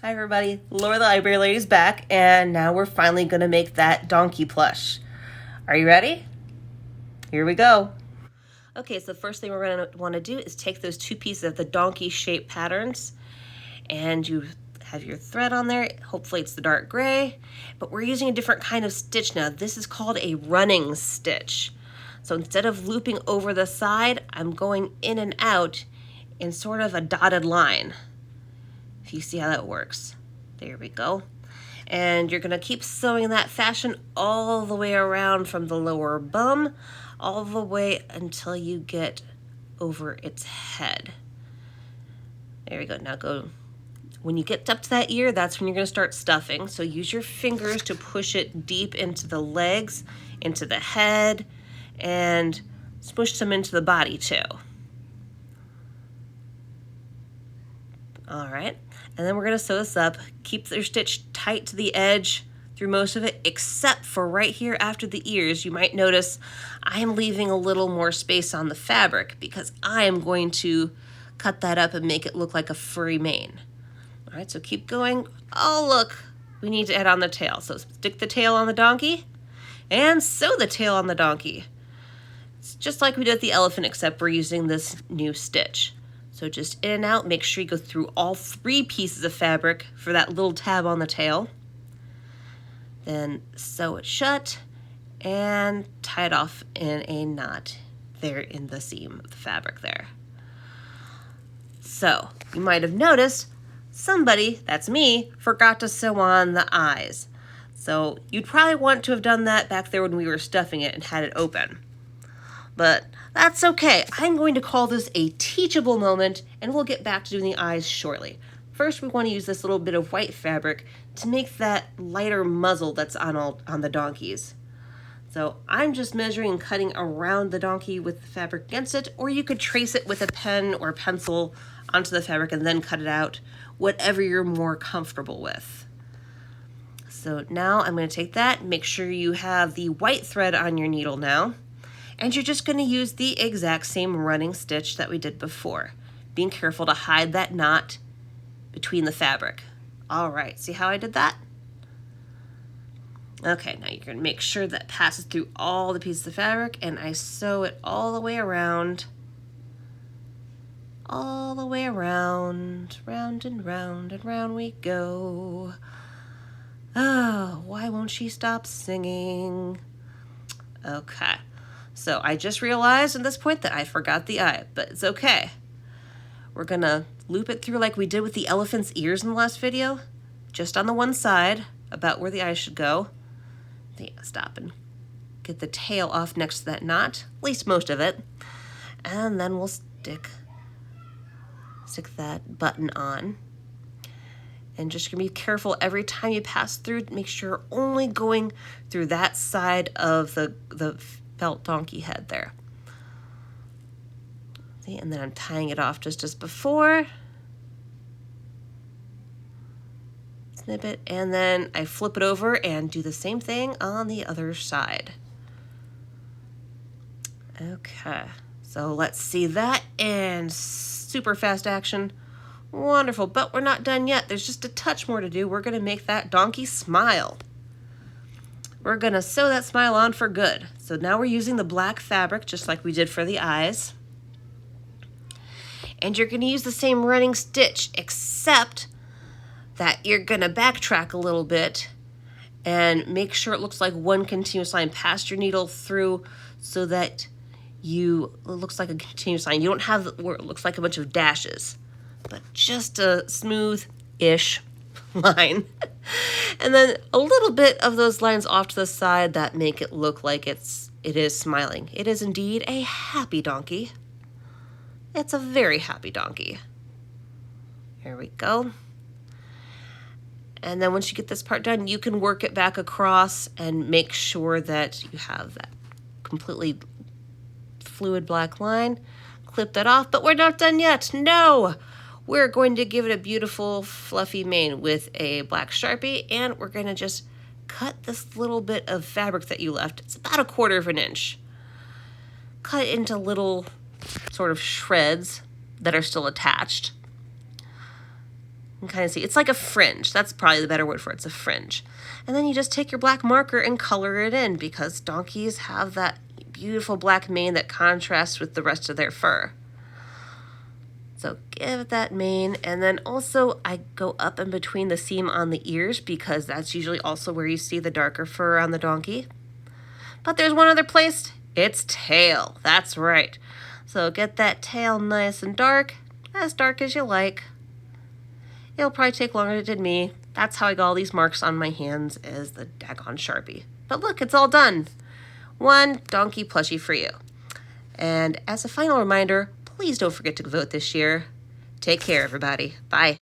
Hi everybody, Laura the Library Lady's back, and now we're finally going to make that donkey plush. Are you ready? Here we go. Okay, so the first thing we're going to want to do is take those two pieces of the donkey shape patterns, and you have your thread on there. Hopefully it's the dark gray, but we're using a different kind of stitch now. This is called a running stitch. So instead of looping over the side, I'm going in and out in sort of a dotted line. If you see how that works. There we go. And you're gonna keep sewing in that fashion all the way around from the lower bum, all the way until you get over its head. There we go. Now go, when you get up to that ear, that's when you're gonna start stuffing. So use your fingers to push it deep into the legs, into the head, and smush some into the body too. All right, and then we're gonna sew this up. Keep your stitch tight to the edge through most of it, except for right here after the ears. You might notice I am leaving a little more space on the fabric because I am going to cut that up and make it look like a furry mane. All right, so keep going. Oh, look, we need to add on the tail. So stick the tail on the donkey and sew the tail on the donkey. It's just like we did with the elephant, except we're using this new stitch. So just in and out, make sure you go through all three pieces of fabric for that little tab on the tail. Then sew it shut and tie it off in a knot there in the seam of the fabric there. So you might have noticed somebody, that's me, forgot to sew on the eyes. So you'd probably want to have done that back there when we were stuffing it and had it open. But that's okay. I'm going to call this a teachable moment, and we'll get back to doing the eyes shortly. First, we want to use this little bit of white fabric to make that lighter muzzle that's on the donkeys. So I'm just measuring and cutting around the donkey with the fabric against it, or you could trace it with a pen or pencil onto the fabric and then cut it out, whatever you're more comfortable with. So now I'm going to take that, make sure you have the white thread on your needle now. And you're just going to use the exact same running stitch that we did before, being careful to hide that knot between the fabric. All right, see how I did that? Okay, now you're going to make sure that passes through all the pieces of fabric, and I sew it all the way around, round and round and round we go. Oh, why won't she stop singing? Okay. So I just realized at this point that I forgot the eye, but it's okay. We're gonna loop it through like we did with the elephant's ears in the last video, just on the one side, about where the eye should go. Stop and get the tail off next to that knot, at least most of it. And then we'll stick that button on. And just gonna be careful every time you pass through, make sure you're only going through that side of the felt donkey head there. See, and then I'm tying it off just as before. Snip it, and then I flip it over and do the same thing on the other side. Okay, so let's see that in super fast action. Wonderful, but we're not done yet. There's just a touch more to do. We're gonna make that donkey smile. We're gonna sew that smile on for good. So now we're using the black fabric, just like we did for the eyes. And you're gonna use the same running stitch, except that you're gonna backtrack a little bit and make sure it looks like one continuous line past your needle through, so that it looks like a continuous line. You don't have where it looks like a bunch of dashes, but just a smooth-ish line. And then a little bit of those lines off to the side that make it look like it is smiling. It is indeed a happy donkey. It's a very happy donkey. Here we go. And then once you get this part done, you can work it back across and make sure that you have that completely fluid black line. Clip that off, but we're not done yet. No! We're going to give it a beautiful fluffy mane with a black Sharpie, and we're going to just cut this little bit of fabric that you left. It's about 1/4 inch. Cut it into little sort of shreds that are still attached. You can kind of see, it's like a fringe. That's probably the better word for it. It's a fringe. And then you just take your black marker and color it in, because donkeys have that beautiful black mane that contrasts with the rest of their fur. So give it that mane, and then also I go up in between the seam on the ears, because that's usually also where you see the darker fur on the donkey. But there's one other place, it's tail, that's right. So get that tail nice and dark as you like. It'll probably take longer than it did me. That's how I got all these marks on my hands, is the daggone Sharpie. But look, it's all done. One donkey plushie for you. And as a final reminder, please don't forget to vote this year. Take care, everybody. Bye.